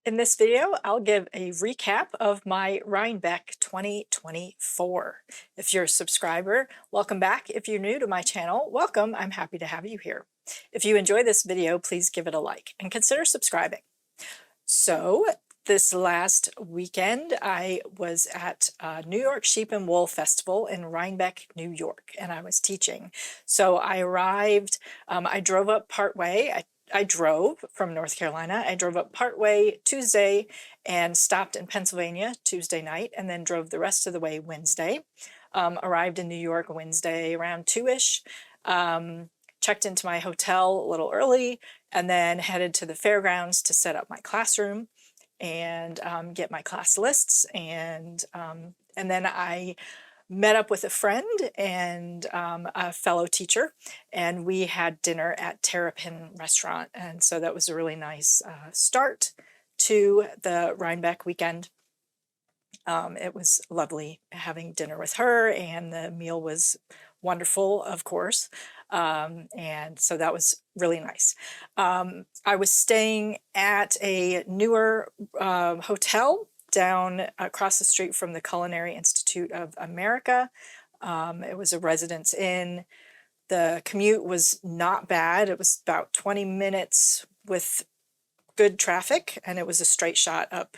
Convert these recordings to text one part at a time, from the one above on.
In this video, I'll give a recap of my Rhinebeck 2024. If you're a subscriber, welcome back. If you're new to my channel, welcome. I'm happy to have you here. If you enjoy this video, please give it a like and consider subscribing. So this last weekend, I was at New York Sheep and Wool Festival in Rhinebeck, New York, and I was teaching. So I arrived, I drove up partway. I drove from North Carolina. I drove up partway Tuesday and stopped in Pennsylvania Tuesday night, and then drove the rest of the way Wednesday. Arrived in New York Wednesday around 2-ish. Checked into my hotel a little early, and then headed to the fairgrounds to set up my classroom and get my class lists. And then I met up with a friend and a fellow teacher, and we had dinner at Terrapin Restaurant. And so that was a really nice start to the Rhinebeck weekend. It was lovely having dinner with her, and the meal was wonderful, of course. And so that was really nice. I was staying at a newer hotel down across the street from the Culinary Institute of America. It was a Residence Inn. The commute was not bad. It was about 20 minutes with good traffic, and it was a straight shot up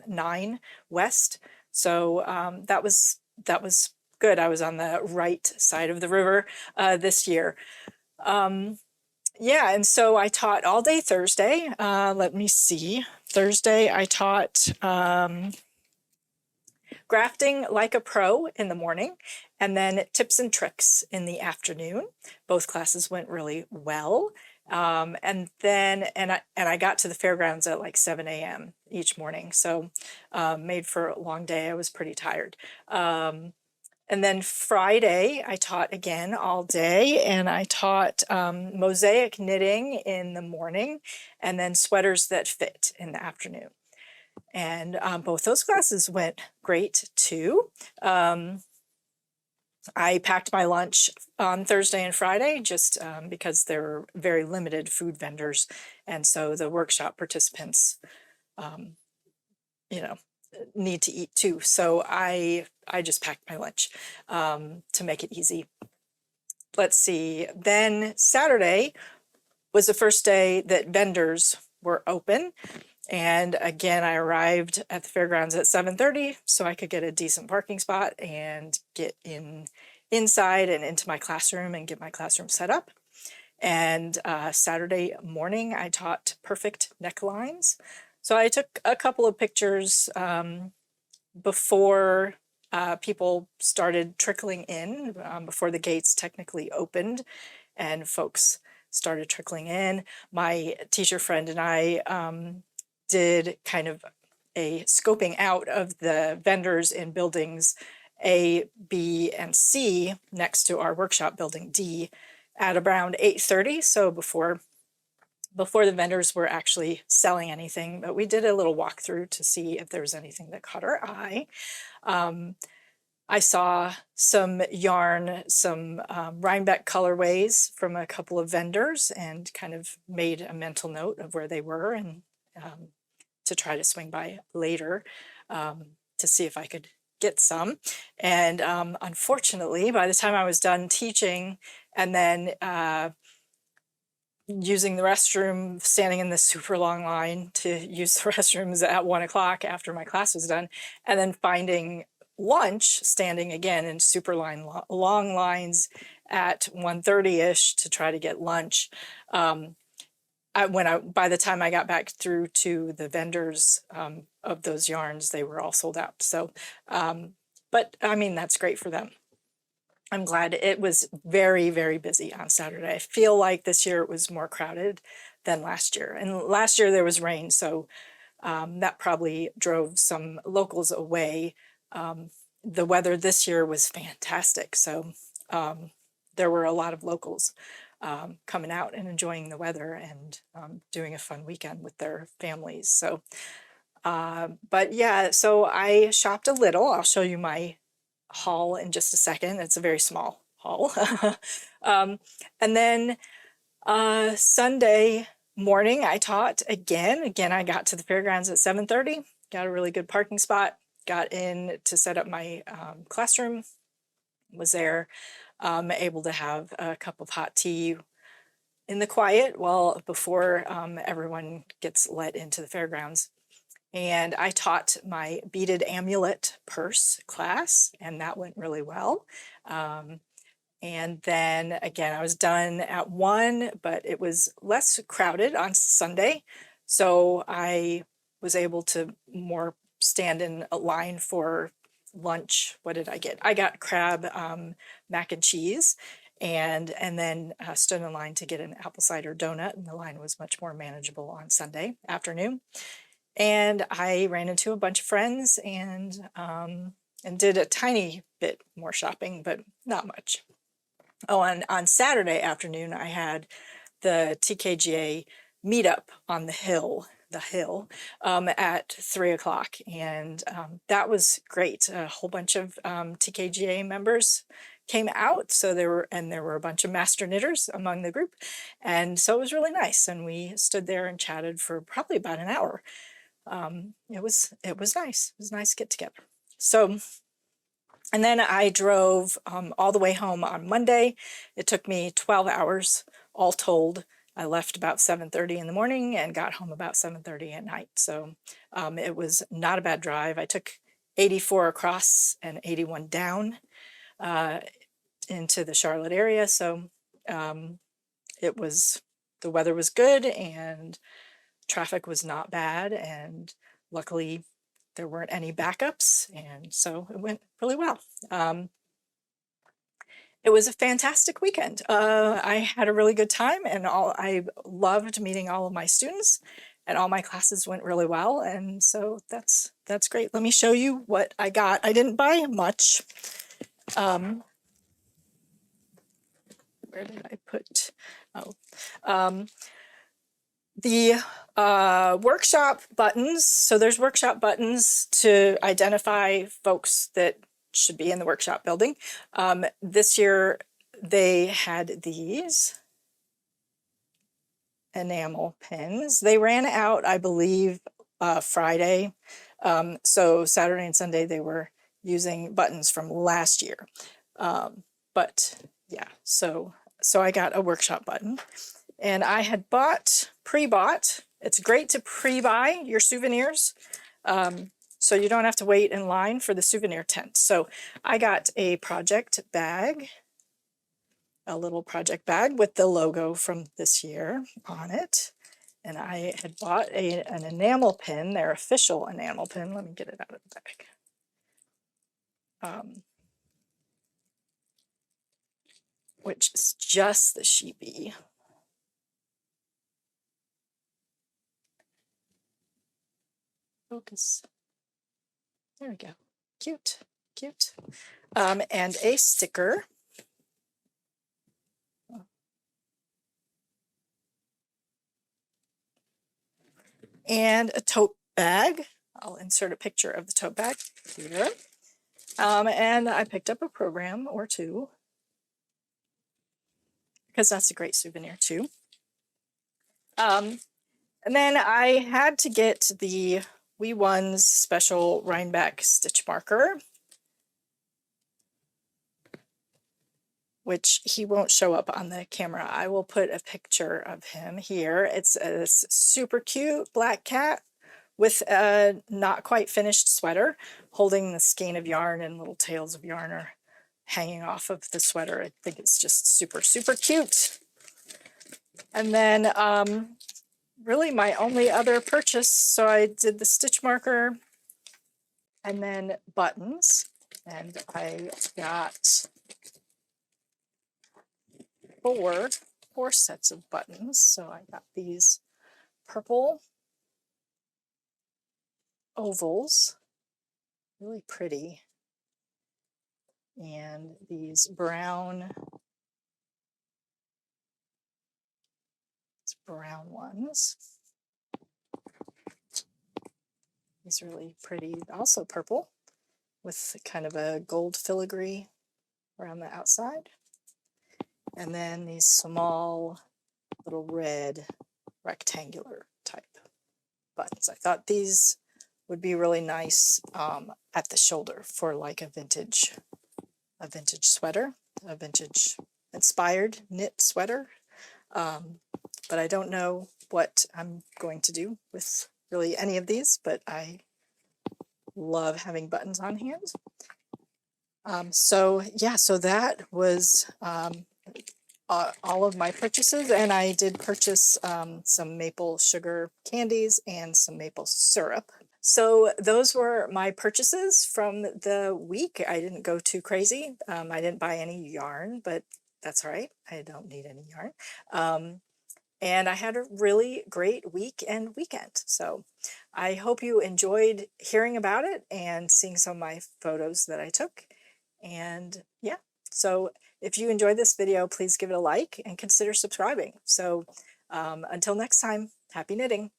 9 West. So that was good. I was on the right side of the river this year. Yeah, and so I taught all day Thursday. Let me see. Thursday I taught grafting like a pro in the morning, and then tips and tricks in the afternoon. Both classes went really well. And I got to the fairgrounds at like 7 a.m. each morning, so made for a long day. I was pretty tired. And then Friday, I taught again all day, and I taught mosaic knitting in the morning, and then sweaters that fit in the afternoon. And both those classes went great too. I packed my lunch on Thursday and Friday just because there were very limited food vendors, and so the workshop participants, need to eat too. So I just packed my lunch to make it easy. Let's see. Then Saturday was the first day that vendors were open. And again, I arrived at the fairgrounds at 7:30 so I could get a decent parking spot and get inside and into my classroom and get my classroom set up. And Saturday morning, I taught perfect necklines. So I took a couple of pictures before people started trickling in, before the gates technically opened and folks started trickling in. My teacher friend and I did kind of a scoping out of the vendors in buildings A, B, and C next to our workshop building D at around 8:30, so before the vendors were actually selling anything, but we did a little walkthrough to see if there was anything that caught our eye. I saw some yarn, some Rhinebeck colorways from a couple of vendors, and kind of made a mental note of where they were, and to try to swing by later to see if I could get some. And unfortunately, by the time I was done teaching and then using the restroom, standing in this super long line to use the restrooms at 1 o'clock after my class was done, and then finding lunch, standing again in super long lines at 1:30-ish to try to get lunch. By the time I got back through to the vendors of those yarns, they were all sold out. So, but I mean, that's great for them. I'm glad. It was very, very busy on Saturday. I feel like this year it was more crowded than last year. And last year there was rain, so that probably drove some locals away. The weather this year was fantastic, so there were a lot of locals coming out and enjoying the weather and doing a fun weekend with their families. So, but yeah, so I shopped a little. I'll show you my haul in just a second. It's a very small haul. And then Sunday morning I taught again. Again, I got to the fairgrounds at 7:30, got a really good parking spot, got in to set up my classroom, was there, able to have a cup of hot tea in the quiet while before everyone gets let into the fairgrounds. And I taught my beaded amulet purse class, and that went really well. And then again, I was done at 1, but it was less crowded on Sunday. So I was able to more stand in a line for lunch. What did I get? I got crab mac and cheese, and then stood in line to get an apple cider donut, and the line was much more manageable on Sunday afternoon. And I ran into a bunch of friends and did a tiny bit more shopping, but not much. Oh, and on Saturday afternoon, I had the TKGA meetup on the hill at 3 o'clock. And that was great. A whole bunch of TKGA members came out. So there were a bunch of master knitters among the group. And so it was really nice. And we stood there and chatted for probably about an hour. It was nice. It was nice to get together. So, and then I drove all the way home on Monday. It took me 12 hours all told. I left about 7:30 in the morning and got home about 7:30 at night. So it was not a bad drive. I took 84 across and 81 down into the Charlotte area. So the weather was good and traffic was not bad. And luckily, there weren't any backups, and so it went really well. It was a fantastic weekend. I had a really good time, and I loved meeting all of my students, and all my classes went really well, and so that's great. Let me show you what I got. I didn't buy much. Where did I put? Oh. The workshop buttons. So there's workshop buttons to identify folks that should be in the workshop building. This year they had these enamel pins. They ran out, I believe, Friday. So Saturday and Sunday they were using buttons from last year. But yeah, so I got a workshop button. And I had pre-bought. It's great to pre-buy your souvenirs, so you don't have to wait in line for the souvenir tent. So I got a project bag, a little project bag with the logo from this year on it. And I had bought an enamel pin, their official enamel pin. Let me get it out of the bag. Which is just the sheepy. Focus. There we go. Cute, cute. And a sticker. And a tote bag. I'll insert a picture of the tote bag here. And I picked up a program or two, because that's a great souvenir too. And then I had to get the We One's special Rhinebeck stitch marker, which he won't show up on the camera. I will put a picture of him here. It's a super cute black cat with a not quite finished sweater, holding the skein of yarn, and little tails of yarn are hanging off of the sweater. I think it's just super, super cute. And then really my only other purchase, so I did the stitch marker and then buttons, and I got four sets of buttons. So I got these purple ovals, really pretty, and these brown ones. These really pretty, also purple, with kind of a gold filigree around the outside. And then these small little red rectangular type buttons. I thought these would be really nice at the shoulder for like a vintage sweater, a vintage inspired knit sweater. But I don't know what I'm going to do with really any of these, but I love having buttons on hand. So yeah, so that was all of my purchases, and I did purchase some maple sugar candies and some maple syrup. So those were my purchases from the week. I didn't go too crazy. I didn't buy any yarn, but that's all right. I don't need any yarn. And I had a really great week and weekend. So I hope you enjoyed hearing about it and seeing some of my photos that I took. And yeah, so if you enjoyed this video, please give it a like and consider subscribing. So until next time, happy knitting.